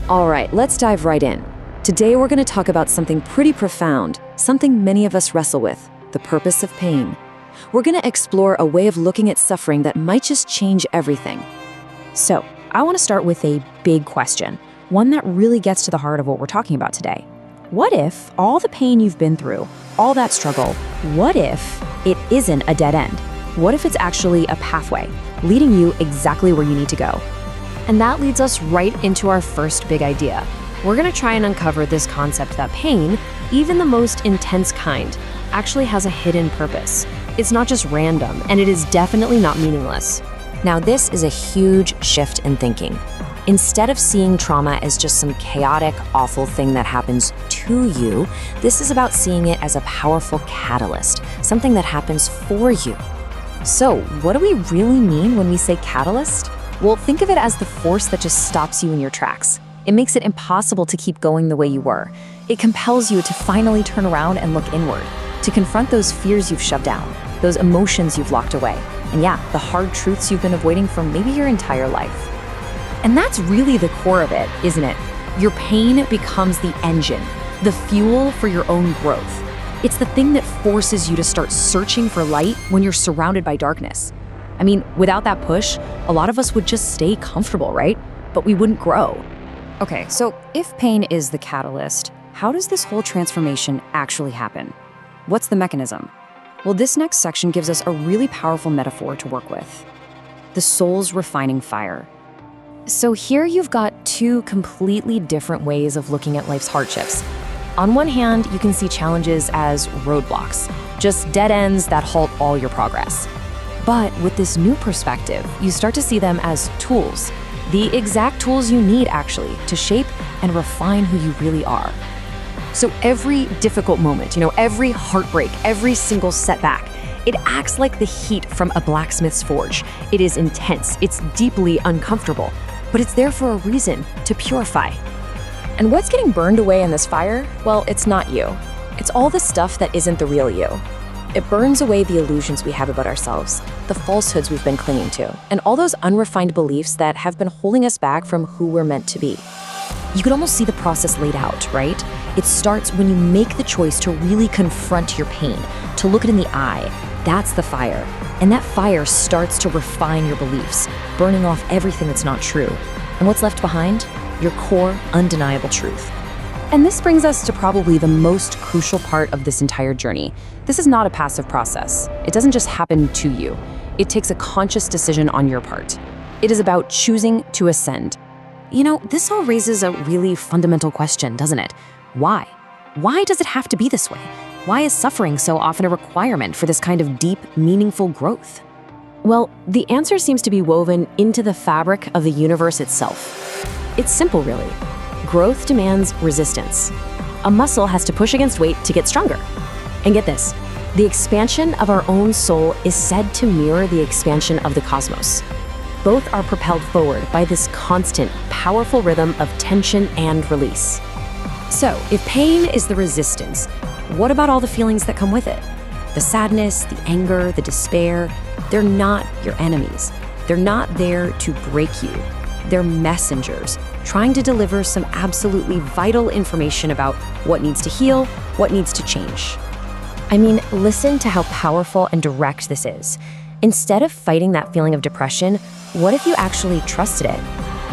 All right, let's dive right in. Today we're going to talk about something pretty profound, something many of us wrestle with, the purpose of pain. We're going to explore a way of looking at suffering that might just change everything. So, I want to start with a big question, one that really gets to the heart of what we're talking about today. What if all the pain you've been through, all that struggle, what if it isn't a dead end? What if it's actually a pathway, leading you exactly where you need to go? And that leads us right into our first big idea. We're going to try and uncover this concept that pain, even the most intense kind, actually has a hidden purpose. It's not just random, and it is definitely not meaningless. Now, this is a huge shift in thinking. Instead of seeing trauma as just some chaotic, awful thing that happens to you, this is about seeing it as a powerful catalyst, something that happens for you. So, what do we really mean when we say catalyst? Well, think of it as the force that just stops you in your tracks. It makes it impossible to keep going the way you were. It compels you to finally turn around and look inward, to confront those fears you've shoved down, those emotions you've locked away, and yeah, the hard truths you've been avoiding for maybe your entire life. And that's really the core of it, isn't it? Your pain becomes the engine, the fuel for your own growth. It's the thing that forces you to start searching for light when you're surrounded by darkness. I mean, without that push, a lot of us would just stay comfortable, right? But we wouldn't grow. Okay, so if pain is the catalyst, how does this whole transformation actually happen? What's the mechanism? Well, this next section gives us a really powerful metaphor to work with. The soul's refining fire. So here you've got two completely different ways of looking at life's hardships. On one hand, you can see challenges as roadblocks, just dead ends that halt all your progress. But with this new perspective, you start to see them as tools, the exact tools you need actually to shape and refine who you really are. So every difficult moment, every heartbreak, every single setback, it acts like the heat from a blacksmith's forge. It is intense, it's deeply uncomfortable, but it's there for a reason, to purify. And what's getting burned away in this fire? Well, it's not you. It's all the stuff that isn't the real you. It burns away the illusions we have about ourselves, the falsehoods we've been clinging to, and all those unrefined beliefs that have been holding us back from who we're meant to be. You can almost see the process laid out, right? It starts when you make the choice to really confront your pain, to look it in the eye. That's the fire. And that fire starts to refine your beliefs, burning off everything that's not true. And what's left behind? Your core, undeniable truth. And this brings us to probably the most crucial part of this entire journey. This is not a passive process. It doesn't just happen to you. It takes a conscious decision on your part. It is about choosing to ascend. This all raises a really fundamental question, doesn't it? Why? Why does it have to be this way? Why is suffering so often a requirement for this kind of deep, meaningful growth? Well, the answer seems to be woven into the fabric of the universe itself. It's simple, really. Growth demands resistance. A muscle has to push against weight to get stronger. And get this, the expansion of our own soul is said to mirror the expansion of the cosmos. Both are propelled forward by this constant, powerful rhythm of tension and release. So, if pain is the resistance, what about all the feelings that come with it? The sadness, the anger, the despair, they're not your enemies. They're not there to break you. They're messengers, trying to deliver some absolutely vital information about what needs to heal, what needs to change. I mean, listen to how powerful and direct this is. Instead of fighting that feeling of depression, what if you actually trusted it?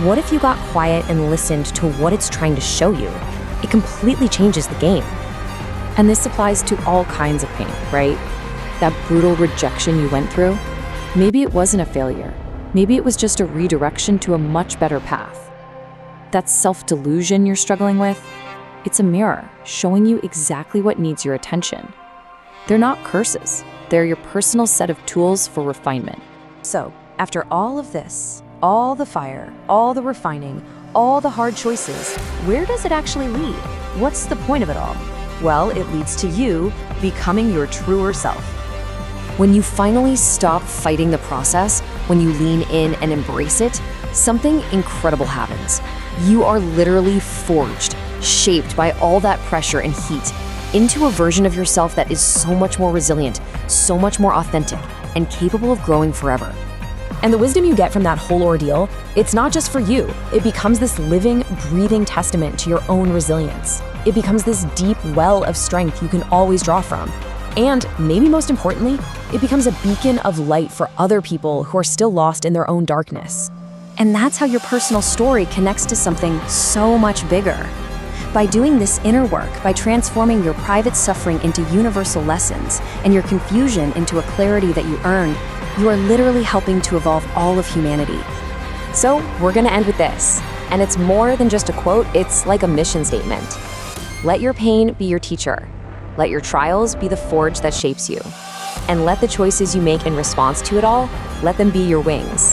What if you got quiet and listened to what it's trying to show you? It completely changes the game. And this applies to all kinds of pain, right? That brutal rejection you went through, maybe it wasn't a failure. Maybe it was just a redirection to a much better path. That self-delusion you're struggling with, it's a mirror showing you exactly what needs your attention. They're not curses. They're your personal set of tools for refinement. So, after all of this, all the fire, all the refining, all the hard choices, where does it actually lead? What's the point of it all? Well, it leads to you becoming your truer self. When you finally stop fighting the process, when you lean in and embrace it, something incredible happens. You are literally forged, shaped by all that pressure and heat, into a version of yourself that is so much more resilient, so much more authentic, and capable of growing forever. And the wisdom you get from that whole ordeal, it's not just for you. It becomes this living, breathing testament to your own resilience. It becomes this deep well of strength you can always draw from. And maybe most importantly, it becomes a beacon of light for other people who are still lost in their own darkness. And that's how your personal story connects to something so much bigger. By doing this inner work, by transforming your private suffering into universal lessons and your confusion into a clarity that you earned, you are literally helping to evolve all of humanity. So we're gonna end with this. And it's more than just a quote, it's like a mission statement. Let your pain be your teacher. Let your trials be the forge that shapes you. And let the choices you make in response to it all, let them be your wings.